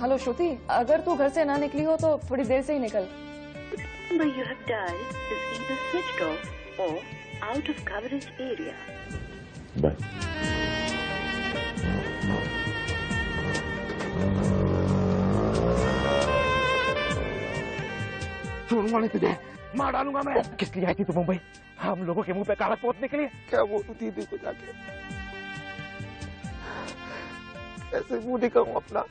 Hello श्रुति, अगर तू घर से ना निकली हो तो थोड़ी देर से ही निकल। number you have dialed is either switched off or out of coverage area. Bye. सुन वाले तुझे मार डालूंगा मैं। किस लिए आई थी तू मुंबई? हम लोगों के मुंह पे कागज पोतने के लिए? क्या बोलूं दीदी को जाके? कैसे मुंह दिखाऊं अपना?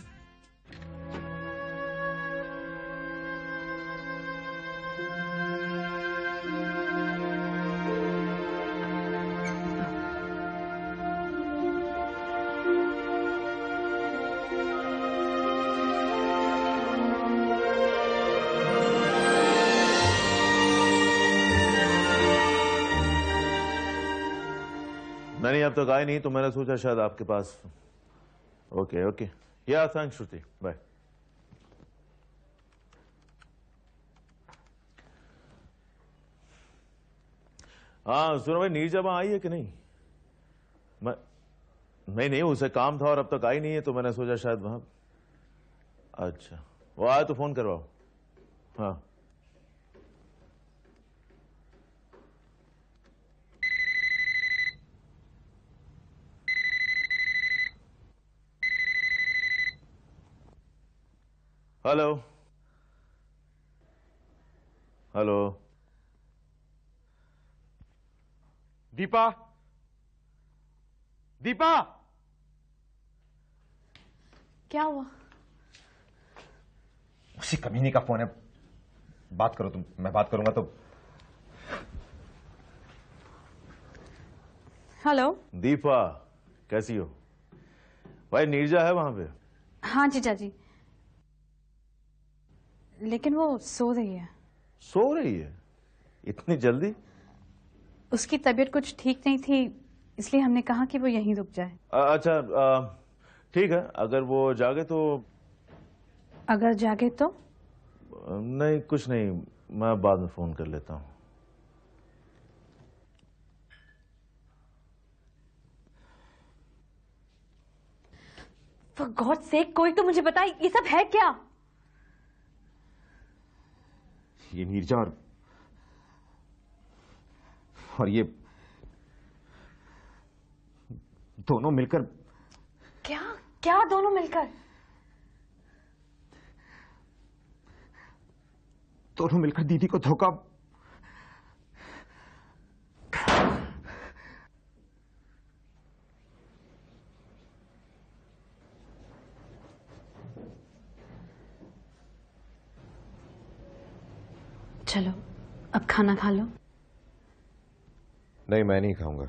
नहीं, अब तक आए नहीं तो मैंने सोचा शायद आपके पास। ओके ओके, या थैंक्स श्रुति, बाय। हाँ सुनो भाई, नीरजा वहां आई है कि नहीं? नहीं, उसे काम था और अब तक आई नहीं है तो मैंने सोचा शायद वहां। अच्छा, वो आए तो फोन करवाओ। हाँ हेलो हेलो। दीपा, दीपा, क्या हुआ? उसी कमीनी का फोन है। बात करो तुम, मैं बात करूंगा तो। हेलो दीपा, कैसी हो? भाई नीरजा है वहां पे? हाँ जीजा जी, लेकिन वो सो रही है। सो रही है? इतनी जल्दी? उसकी तबीयत कुछ ठीक नहीं थी, इसलिए हमने कहा कि वो यहीं रुक जाए। अच्छा ठीक है, अगर वो जागे तो। अगर जागे तो? नहीं कुछ नहीं, मैं बाद में फोन कर लेता हूँ। For God's sake, कोई तो मुझे बताए ये सब है क्या? ये नीरजा और ये दोनों मिलकर। क्या क्या दोनों मिलकर? दोनों मिलकर दीदी को धोखा। चलो अब खाना खा लो। नहीं, मैं नहीं खाऊंगा।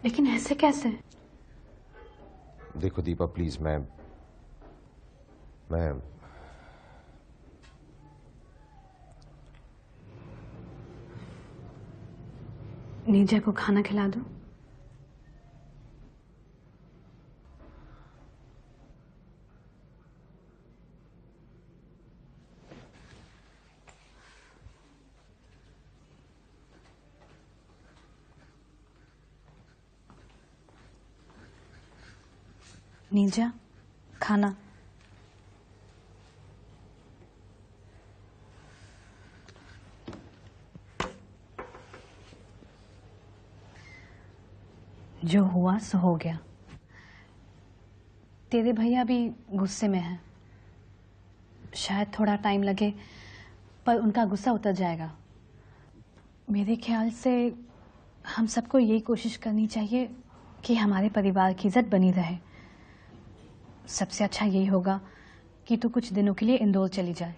लेकिन ऐसे कैसे? देखो दीपा प्लीज, मैं नीरजा को खाना खिला दो। नीरजा, खाना। जो हुआ सो हो गया। तेरे भैया भी गुस्से में हैं। शायद थोड़ा टाइम लगे पर उनका गुस्सा उतर जाएगा। मेरे ख्याल से हम सबको यही कोशिश करनी चाहिए कि हमारे परिवार की इज्जत बनी रहे। सबसे अच्छा यही होगा कि तू कुछ दिनों के लिए इंदौर चली जाए।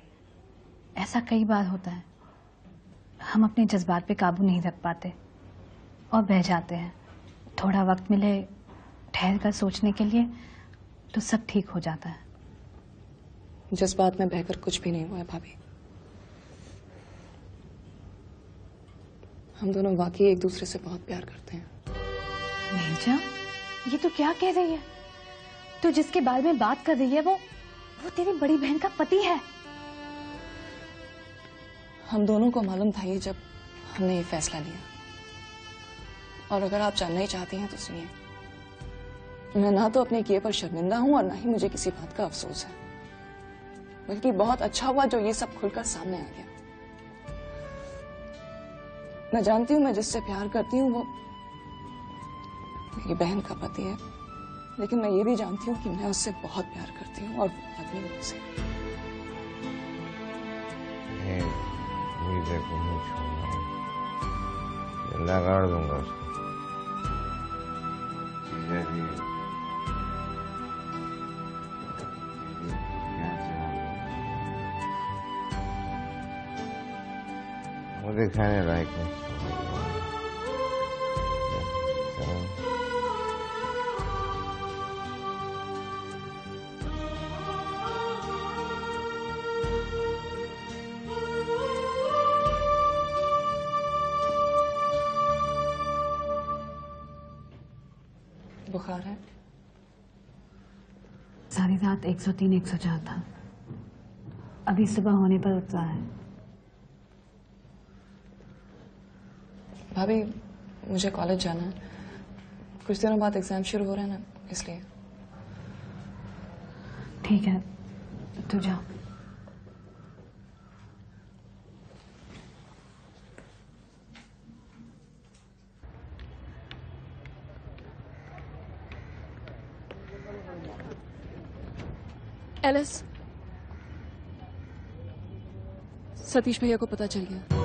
ऐसा कई बार होता है, हम अपने जज्बात पे काबू नहीं रख पाते और बह जाते हैं। थोड़ा वक्त मिले ठहर कर सोचने के लिए तो सब ठीक हो जाता है। जज्बात में बहकर कुछ भी नहीं हुआ है भाभी। हम दोनों वाकई एक दूसरे से बहुत प्यार करते हैं। नीरजा, ये तो क्या कह रही है? तो जिसके बारे में बात कर रही है वो तेरी बड़ी बहन का पति है। हम दोनों को मालूम था ये जब हमने ये फैसला लिया। और अगर आप जानना ही चाहती हैं तो सुनिए, मैं ना तो अपने किए पर शर्मिंदा हूं और ना ही मुझे किसी बात का अफसोस है। बल्कि बहुत अच्छा हुआ जो ये सब खुलकर सामने आ गया। मैं जानती हूँ मैं जिससे प्यार करती हूँ वो मेरी बहन का पति है, लेकिन मैं ये भी जानती हूँ कि मैं उससे बहुत प्यार करती हूँ और वो आदमी मुझसे। देखो लगाड़ दूंगा उसको। मुझे खाने लायक नहीं। बुखार है? सारी रात 103 104 था, अभी सुबह होने पर उतरा है। भाभी मुझे कॉलेज जाना है, कुछ दिनों बाद एग्जाम शुरू हो रहा है ना, इसलिए। ठीक है, तू जा। एलिस, सतीश भैया को पता चल गया।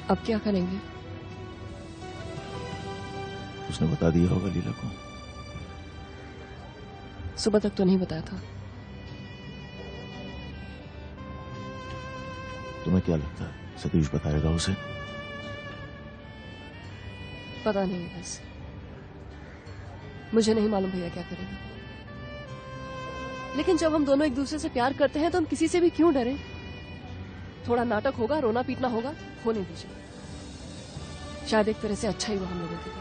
अब क्या करेंगे? उसने बता दिया होगा लीला को। सुबह तक तो नहीं बताया था। तुम्हें क्या लगता है सतीश बताएगा उसे? पता नहीं है, बस मुझे नहीं मालूम भैया क्या करेगा। लेकिन जब हम दोनों एक दूसरे से प्यार करते हैं तो हम किसी से भी क्यों डरें? थोड़ा नाटक होगा, रोना पीटना होगा, होने दीजिए। शायद एक तरह से अच्छा ही वो हम लोगों के लिए।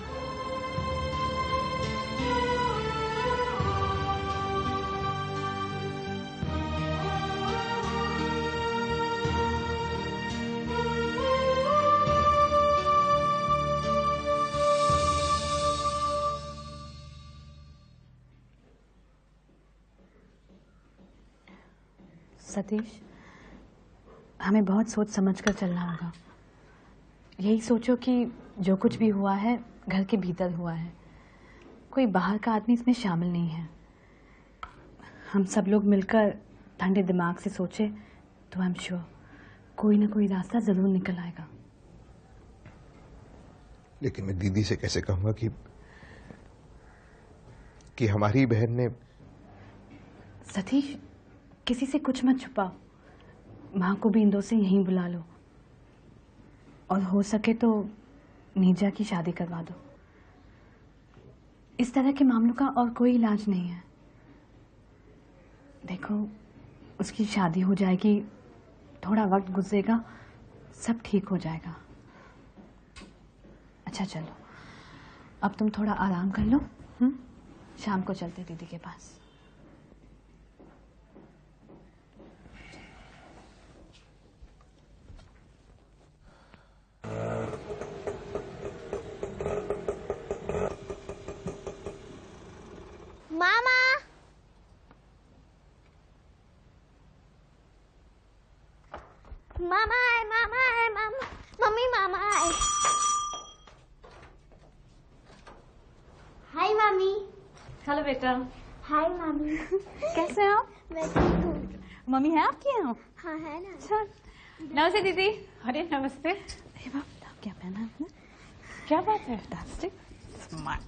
सतीश, हमें बहुत सोच समझ कर चलना होगा। यही सोचो कि जो कुछ भी हुआ है घर के भीतर हुआ है, कोई बाहर का आदमी इसमें शामिल नहीं है। हम सब लोग मिलकर ठंडे दिमाग से सोचे तो आई एम श्योर कोई ना कोई रास्ता जरूर निकल आएगा। लेकिन मैं दीदी से कैसे कहूंगा कि हमारी बहन ने। सतीश, किसी से कुछ मत छुपाओ। माँ को भी इंदो से यहीं बुला लो और हो सके तो नीजा की शादी करवा दो। इस तरह के मामलों का और कोई इलाज नहीं है। देखो, उसकी शादी हो जाएगी, थोड़ा वक्त गुजरेगा, सब ठीक हो जाएगा। अच्छा चलो, अब तुम थोड़ा आराम कर लो। शाम को चलते दीदी के पास। मामा, मामा आए, मामा आए, मामा, मम्मी मामा आए। हाय मामी। हेलो बेटा। हाय मामी। कैसे हैं आप? मैं ठीक हूँ। मम्मी है आपकी यहाँ? हाँ है ना। अच्छा, नमस्ते दीदी। अरे नमस्ते। अरे बाप, क्या पहना आपने? क्या बात है? Fantastic, smart.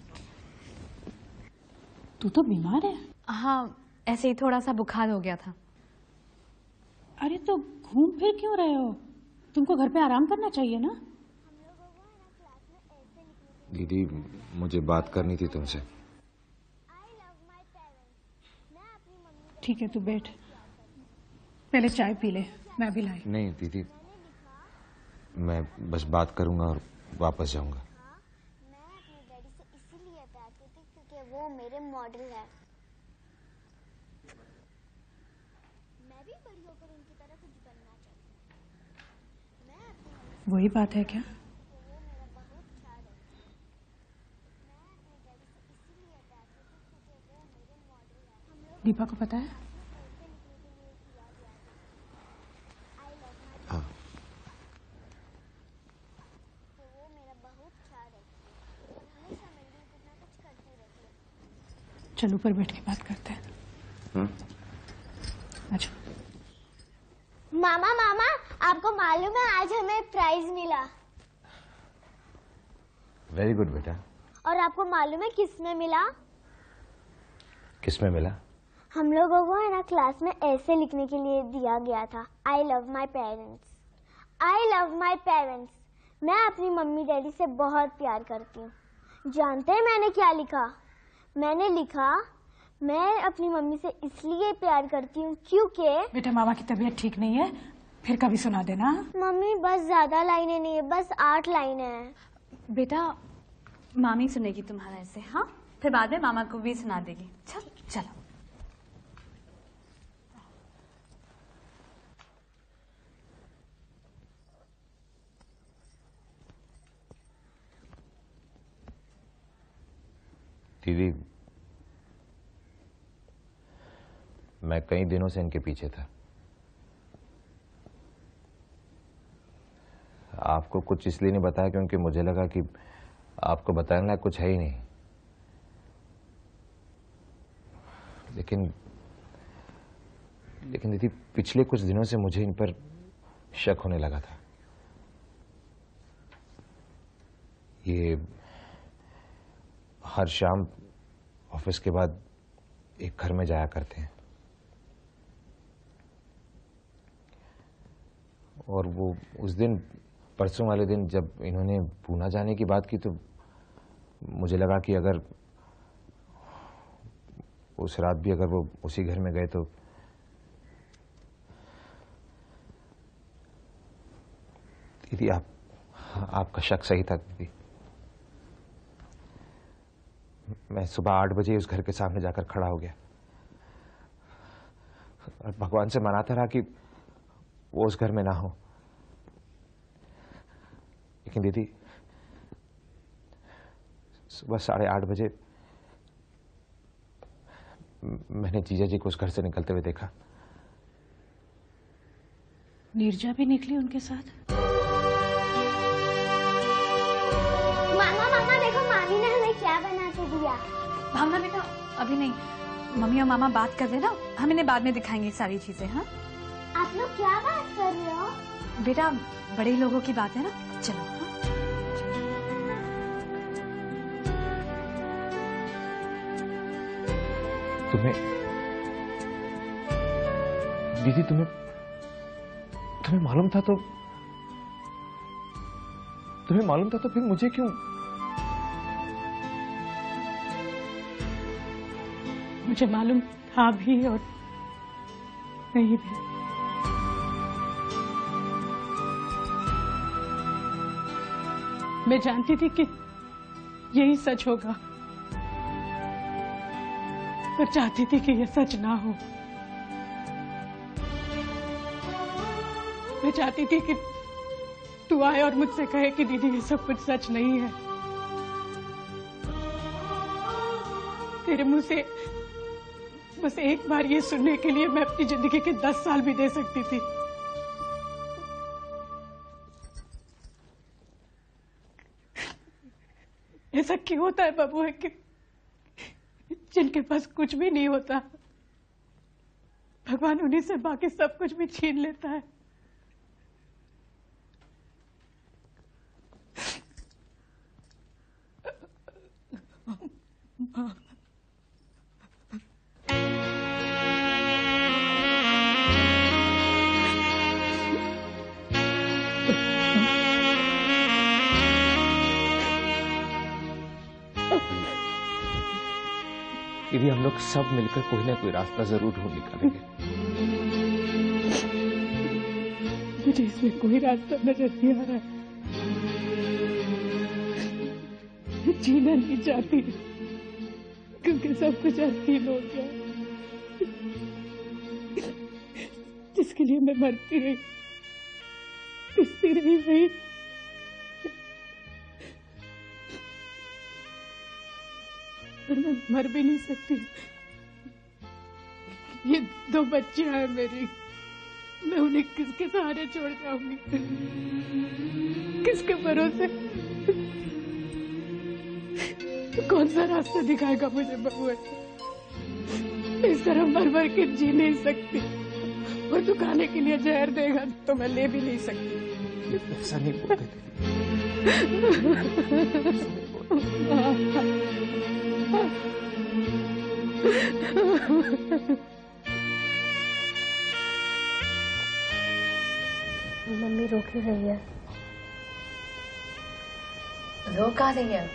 तू तो बीमार है। हाँ, ऐसे ही थोड़ा सा बुखार हो गया था। अरे तो घूम फिर क्यों रहे हो? तुमको घर पे आराम करना चाहिए ना। दीदी, मुझे बात करनी थी तुमसे। ठीक है, तू बैठ, पहले चाय पी ले, मैं भी लाई। नहीं दीदी, मैं बस बात करूंगा और वापस जाऊंगा। मैं अपने डैडी से इसीलिए प्यार करती क्योंकि वो मेरे मॉडल है। मैं भी बड़ी होकर उनकी तरह कुछ बनना चाहती हूँ। मैं अपनी मम्मी से वही बात है क्या? वो मेरा बहुत ख्याल रखती है। मैं अपने डैडी से इसीलिए प्यार करती क्योंकि वो मेरे मॉडल है। हम लोग दीपा को पता है? स्कूल से निकलने के लिए किया गया था। आई लव माय हाँ। कि वो मेरा बहुत ख्याल रखती है और हमेशा मेरे लिए कुछ ना कुछ करती रहती है। चल ऊपर बैठ के बात करते हैं। अच्छा। मामा मामा आपको मालूम है आज हमें प्राइज मिला। वेरी गुड बेटा। और आपको मालूम है किस में मिला? किस में मिला? हम लोगों को है ना क्लास में ऐसे लिखने के लिए दिया गया था, I love my parents. I love my parents. मैं अपनी मम्मी डैडी से बहुत प्यार करती हूँ। जानते हैं मैंने क्या लिखा? मैंने लिखा मैं अपनी मम्मी से इसलिए प्यार करती हूँ क्योंकि बेटा मामा की तबीयत ठीक नहीं है, फिर कभी सुना देना। मम्मी बस ज्यादा लाइनें नहीं है, बस 8 लाइनें हैं। बेटा मामी सुनेगी तुम्हारा ऐसे, हाँ? फिर बाद में मामा को भी सुना देगी। चल चलो। दीदी, मैं कई दिनों से इनके पीछे था। आपको कुछ इसलिए नहीं बताया क्योंकि मुझे लगा कि आपको बताने लायक कुछ है ही नहीं। लेकिन दीदी, पिछले कुछ दिनों से मुझे इन पर शक होने लगा था। ये हर शाम ऑफिस के बाद एक घर में जाया करते हैं और वो उस दिन, परसों वाले दिन जब इन्होंने पूना जाने की बात की तो मुझे लगा कि अगर उस रात भी अगर वो उसी घर में गए तो दीदी, आपका शक सही था दीदी। मैं सुबह 8 बजे उस घर के सामने जाकर खड़ा हो गया और भगवान से मनाता रहा कि वो उस घर में ना हो। लेकिन दीदी, सुबह 8:30 बजे मैंने जीजा जी को उस घर से निकलते हुए देखा। नीरजा भी निकली उनके साथ? मामा मामा देखो मामी ने हमें क्या बना के दिया। भावना बेटा अभी नहीं, मम्मी और मामा बात कर रहे ना, हम इन्हें बाद में दिखाएंगे सारी चीजें। हाँ आप लोग क्या बात कर रहे हो? बेटा बड़े लोगों की बात है ना, चलो। हाँ? दीदी, तुम्हें मालूम था तो फिर मुझे क्यों? मुझे मालूम था भी और नहीं भी। मैं जानती थी कि यही सच होगा, पर चाहती थी कि यह सच ना हो। मैं चाहती थी कि तू आए और मुझसे कहे कि दीदी ये सब कुछ सच नहीं है। तेरे मुंह से बस एक बार ये सुनने के लिए मैं अपनी जिंदगी के 10 साल भी दे सकती थी। ऐसा क्यों होता है बाबू है कि जिनके पास कुछ भी नहीं होता भगवान उन्हीं से बाकी सब कुछ भी छीन लेता है। दीदी, हम लोग सब मिलकर कोई ना कोई रास्ता जरूर ढूंढ निकालेंगे। मुझे इसमें कोई रास्ता नजर नहीं आ रहा है। जीना नहीं चाहती क्योंकि सब कुछ अंतिम हो गया जिसके लिए मैं मरती रही, पिसती रही भाई। पर मैं मर भी नहीं सकती। ये 2 बच्चियां हैं मेरी, मैं उन्हें किसके सहारे छोड़ जाऊंगी, किसके भरोसे? कौन सा रास्ता दिखाएगा मुझे बबुआ? इस तरह मर मर के जी नहीं सकती। वो तो खाने के लिए जहर देगा तो मैं ले भी नहीं सकती। ऐसा नहीं बोलते मम्मी रो क्यों रही है? रो कहाँ रही है?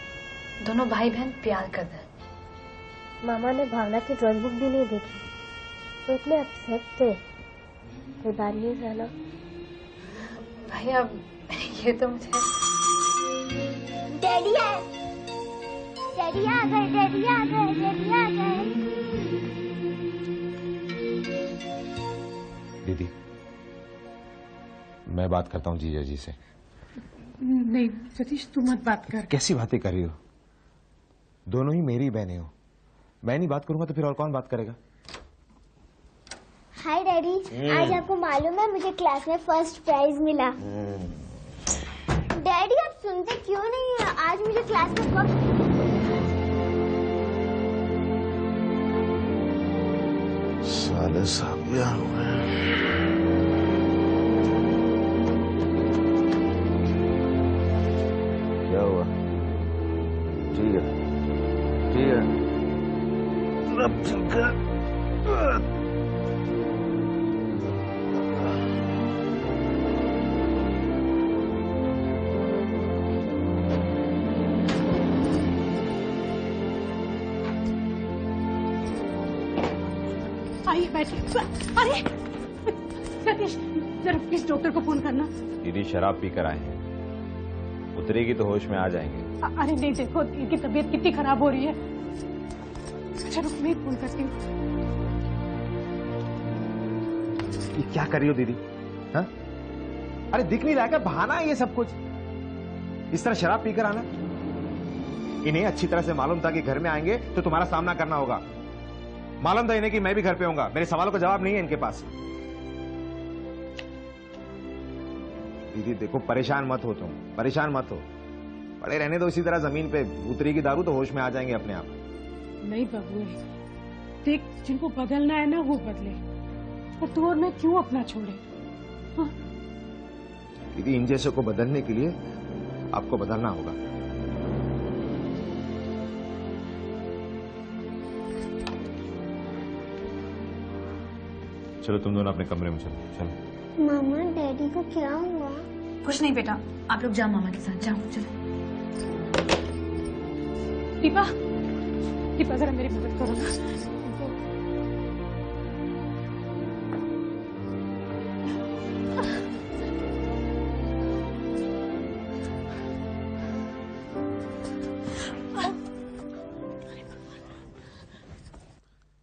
दोनों भाई बहन प्यार कर रहे हैं। मामा ने भावना की ड्राइंग बुक भी नहीं देखी, तो इतने अपसेट थे। कोई बात नहीं जाना। भाई अब ये तो मुझे डैडी आए, डैडी आ गए, डैडी आ गए, डैडी आ गए। दीदी, मैं बात करता हूँ जीजा जी से। नहीं सतीश, तू मत बात कर। कैसी बातें कर रही हो? दोनों ही मेरी बहनें हो। मैं नहीं बात करूंगा तो फिर और कौन बात करेगा? हाय डैडी, आज आपको मालूम है मुझे क्लास में फर्स्ट प्राइज मिला। डैडी आप सुनते क्यों नहीं है? आज मुझे क्लास में फर्स्ट। साले साहब क्या हुआ? ठीक है, ठीक है, अब ठीक है। आइए बैठिए। अरे सतीश, जरा प्लीज डॉक्टर को फोन करना। दीदी शराब पीकर आए हैं, उतरेगी तो होश में आ जाएंगे। अरे नहीं, देखो इनकी तबीयत कितनी खराब हो रही है। अच्छा रुक, मैं फोन करती हूँ। ये क्या कर रही हो दीदी? हाँ? अरे दिख नहीं रहा क्या? बहाना है ये सब कुछ। इस तरह शराब पीकर आना। इन्हें अच्छी तरह से मालूम था कि घर में आएंगे तो तुम्हारा सामना करना होगा। मालूम था इन्हें कि मैं भी घर पे होऊंगा। मेरे सवालों का जवाब नहीं है इनके पास। दीदी देखो, परेशान मत हो तुम, परेशान मत हो। पड़े रहने दो इसी तरह जमीन पे। उतरेगी दारू तो होश में आ जाएंगे अपने आप। नहीं बबुए, देख जिनको बदलना है ना वो बदले, और तू और मैं क्यों अपना छोड़े? हाँ? दीदी इन जैसे को बदलने के लिए आपको बदलना होगा। चलो तुम दोनों अपने कमरे में चलो। चलो। मामा डैडी को क्या हुआ? कुछ नहीं बेटा, आप लोग जाओ मामा के साथ, जाओ चलो। दीपा, दीपा जरा मेरी मदद करो ना।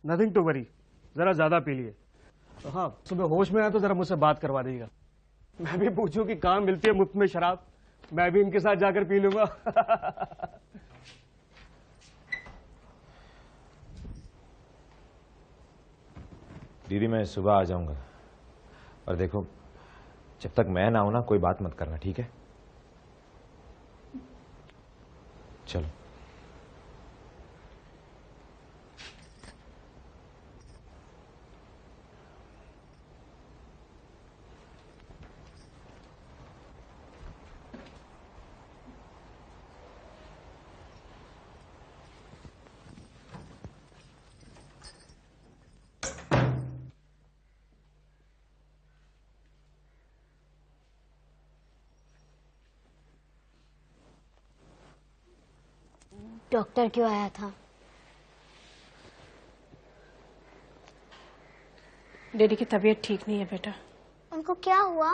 नथिंग टू वरी, जरा ज्यादा पी लिए। हाँ, सुबह होश में आया तो जरा मुझसे बात करवा देगा। मैं भी पूछूं कि कहाँ मिलती है मुफ्त में शराब, मैं भी इनके साथ जाकर पी लूंगा। दीदी मैं सुबह आ जाऊंगा, और देखो जब तक मैं ना हूं ना कोई बात मत करना, ठीक है? चलो। डॉक्टर क्यों आया था? डैडी की तबीयत ठीक नहीं है बेटा। उनको क्या हुआ?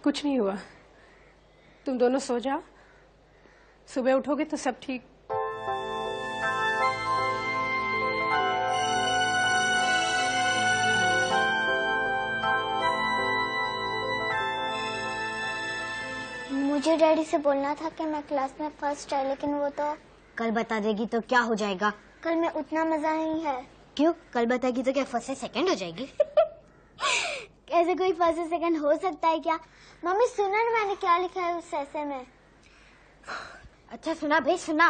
कुछ नहीं हुआ, तुम दोनों सो जाओ, सुबह उठोगे तो सब ठीक। मुझे डैडी से बोलना था कि मैं क्लास में फर्स्ट है, लेकिन वो तो कल बता देगी तो क्या हो जाएगा? कल में उतना मजा नहीं है। क्यों? कल बताएगी तो क्या फर्स्ट से सेकंड हो जाएगी? ऐसे कोई फर्स्ट से सेकंड हो सकता है क्या? मम्मी सुना ना मैंने क्या लिखा है उस ऐसे में। अच्छा सुना भाई, सुना।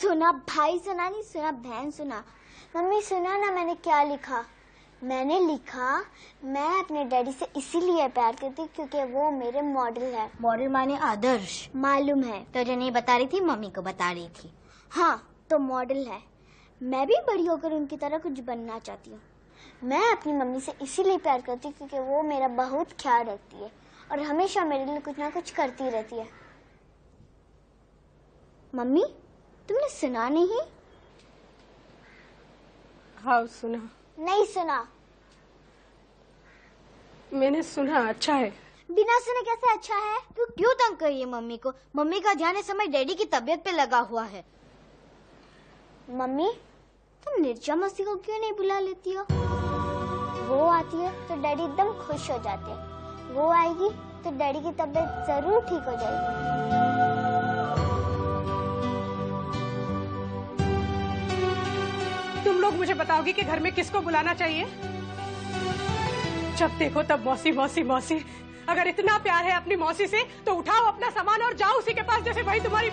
सुना भाई, सुना नहीं, सुना बहन, सुना। मम्मी सुना ना मैंने क्या लिखा। मैंने लिखा मैं अपने डैडी से इसीलिए प्यार करती हूँ क्योंकि वो मेरे मॉडल है। मॉडल माने आदर्श? मालूम है। तो जो नहीं बता रही थी, मम्मी को बता रही थी। हाँ तो मॉडल है। मैं भी बड़ी होकर उनकी तरह कुछ बनना चाहती हूँ। मैं अपनी मम्मी से इसीलिए प्यार करती हूँ क्योंकि वो मेरा बहुत ख्याल रखती है और हमेशा मेरे लिए कुछ ना कुछ करती रहती है। मम्मी तुमने सुना नहीं? हाँ सुना। नहीं सुना? मैंने सुना। अच्छा है। बिना सुने कैसे अच्छा है? तू क्यों तंग करी है मम्मी को? मम्मी का जाने समय डैडी की तबीयत पे लगा हुआ है। मम्मी तुम निर्जा मौसी को क्यों नहीं बुला लेती हो? वो आती है तो डैडी एकदम खुश हो जाते हैं। वो आएगी तो डैडी की तबीयत जरूर ठीक हो जाएगी। तुम लोग मुझे बताओगी कि घर में किसको बुलाना चाहिए? जब देखो तब मौसी मौसी मौसी। अगर इतना प्यार है अपनी मौसी से तो उठाओ अपना सामान और जाओ उसी के पास जैसे वही तुम्हारी